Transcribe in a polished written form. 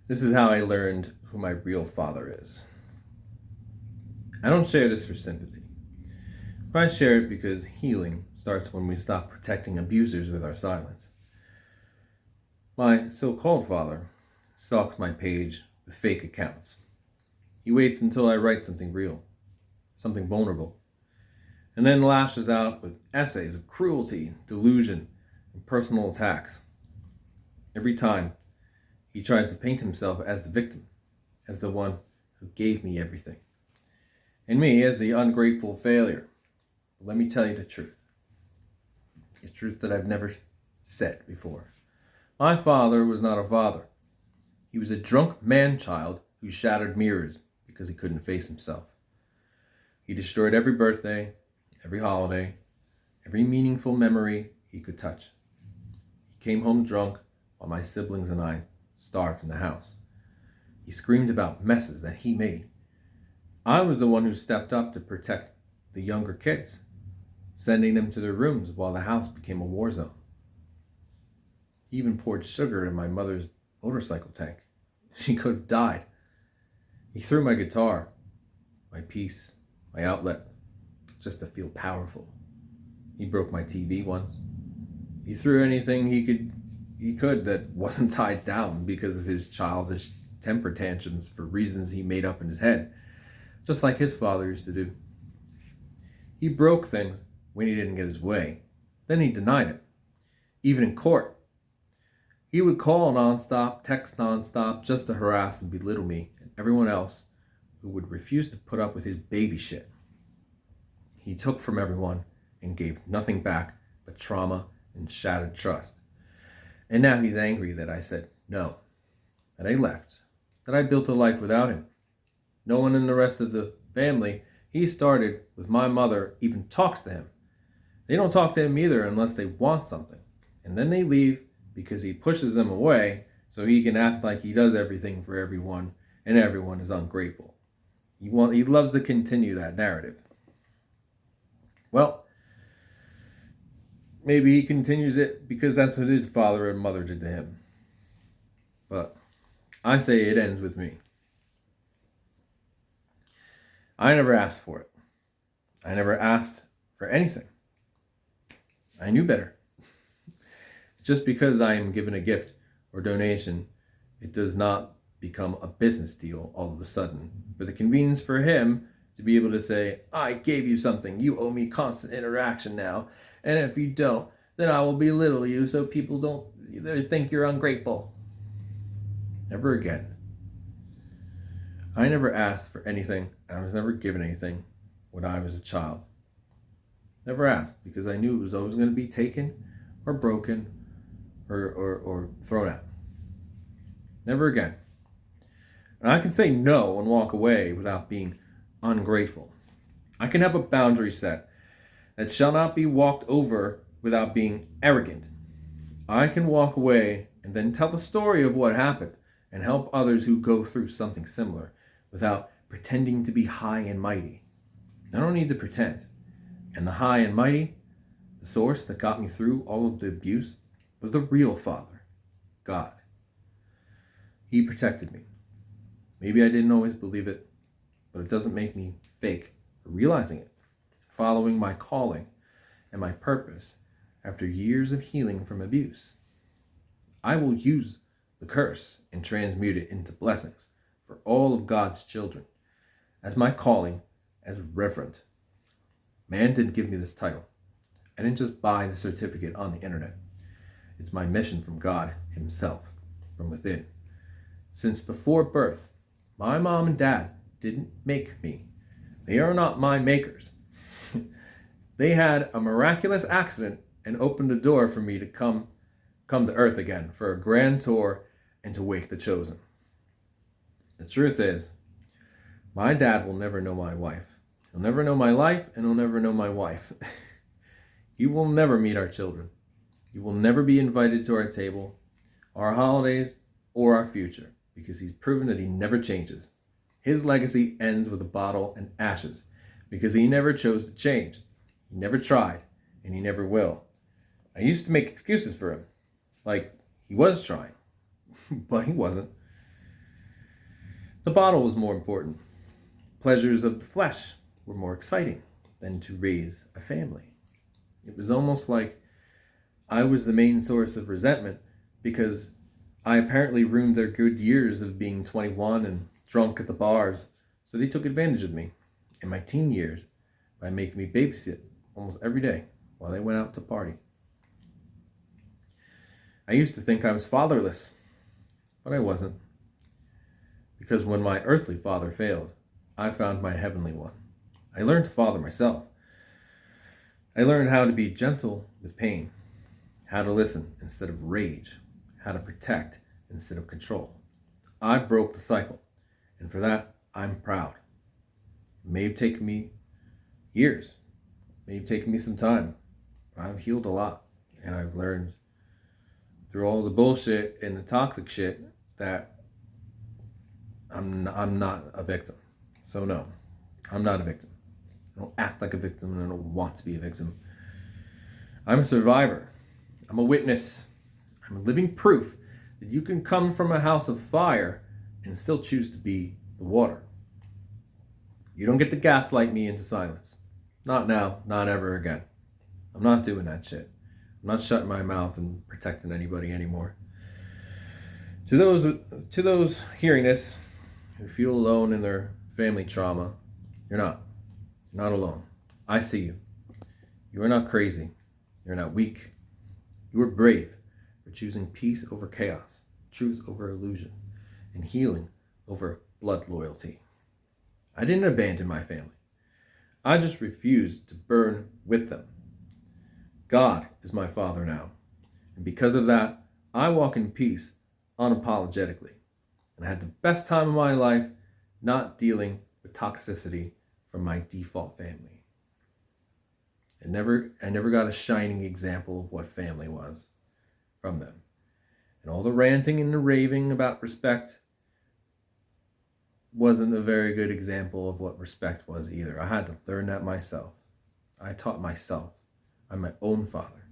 This is how I learned who my real father is. I don't share this for sympathy, but I share it because healing starts when we stop protecting abusers with our silence. My so called father stalks my page with fake accounts. He waits until I write something real, something vulnerable, and then lashes out with essays of cruelty, delusion, and personal attacks. Every time, he tries to paint himself as the victim, as the one who gave me everything, and me as the ungrateful failure. But let me tell you the truth that I've never said before. My father was not a father. He was a drunk man-child who shattered mirrors because he couldn't face himself. He destroyed every birthday, every holiday, every meaningful memory he could touch. He came home drunk while my siblings and I starved in the house. He screamed about messes that he made. I was the one who stepped up to protect the younger kids, sending them to their rooms while the house became a war zone. He even poured sugar in my mother's motorcycle tank. She could have died. He threw my guitar, my peace, my outlet, just to feel powerful. He broke my TV once. He threw anything he could that wasn't tied down because of his childish temper tantrums for reasons he made up in his head, just like his father used to do. He broke things when he didn't get his way. Then he denied it, even in court. He would call nonstop, text nonstop, just to harass and belittle me and everyone else who would refuse to put up with his baby shit. He took from everyone and gave nothing back but trauma and shattered trust. And now he's angry that I said no, that I left, that I built a life without him. No one in the rest of the family he started with my mother even talks to him. They don't talk to him either unless they want something. And then they leave because he pushes them away so he can act like he does everything for everyone and everyone is ungrateful. He loves to continue that narrative. Well, maybe he continues it because that's what his father and mother did to him. But I say it ends with me. I never asked for it. I never asked for anything. I knew better. Just because I am given a gift or donation, it does not become a business deal all of a sudden. For the convenience for him to be able to say, I gave you something, you owe me constant interaction now, and if you don't, then I will belittle you so people don't think you're ungrateful. Never again. I never asked for anything. I was never given anything when I was a child. Never asked because I knew it was always going to be taken or broken or thrown out. Never again. And I can say no and walk away without being ungrateful. I can have a boundary set that shall not be walked over without being arrogant. I can walk away and then tell the story of what happened and help others who go through something similar without pretending to be high and mighty. I don't need to pretend. And the high and mighty, the source that got me through all of the abuse, was the real Father, God. He protected me. Maybe I didn't always believe it, but it doesn't make me fake for realizing it, following my calling and my purpose after years of healing from abuse. I will use the curse and transmute it into blessings for all of God's children as my calling as Reverend. Man didn't give me this title. I didn't just buy the certificate on the internet. It's my mission from God himself, from within. Since before birth, my mom and dad didn't make me. They are not my makers. They had a miraculous accident and opened a door for me to come to earth again for a grand tour and to wake the chosen. The truth is, my dad will never know my wife. He'll never know my life, and he'll never know my wife. He will never meet our children. He will never be invited to our table, our holidays, or our future, because he's proven that he never changes. His legacy ends with a bottle and ashes, because he never chose to change. He never tried, and he never will. I used to make excuses for him, like he was trying, but he wasn't. The bottle was more important. Pleasures of the flesh were more exciting than to raise a family. It was almost like I was the main source of resentment because I apparently ruined their good years of being 21 and drunk at the bars, so they took advantage of me in my teen years by making me babysit almost every day while they went out to party. I used to think I was fatherless, but I wasn't, because when my earthly father failed, I found my heavenly one. I learned to father myself. I learned how to be gentle with pain, how to listen instead of rage, how to protect instead of control. I broke the cycle, and for that, I'm proud. It may have taken me years, it may have taken me some time, but I've healed a lot, and I've learned through all the bullshit and the toxic shit that I'm not a victim. So no, I'm not a victim. I don't act like a victim, and I don't want to be a victim. I'm a survivor. I'm a witness. I'm a living proof that you can come from a house of fire and still choose to be the water. You don't get to gaslight me into silence. Not now, not ever again. I'm not doing that shit. I'm not shutting my mouth and protecting anybody anymore. To those hearing this who feel alone in their family trauma, you're not. You're not alone. I see you. You are not crazy. You're not weak. You are brave for choosing peace over chaos, truth over illusion, and healing over blood loyalty. I didn't abandon my family. I just refused to burn with them. God is my Father now. And because of that, I walk in peace unapologetically. And I had the best time of my life not dealing with toxicity from my default family. I never got a shining example of what family was from them. And all the ranting and the raving about respect wasn't a very good example of what respect was either. I had to learn that myself. I taught myself. I'm my own father.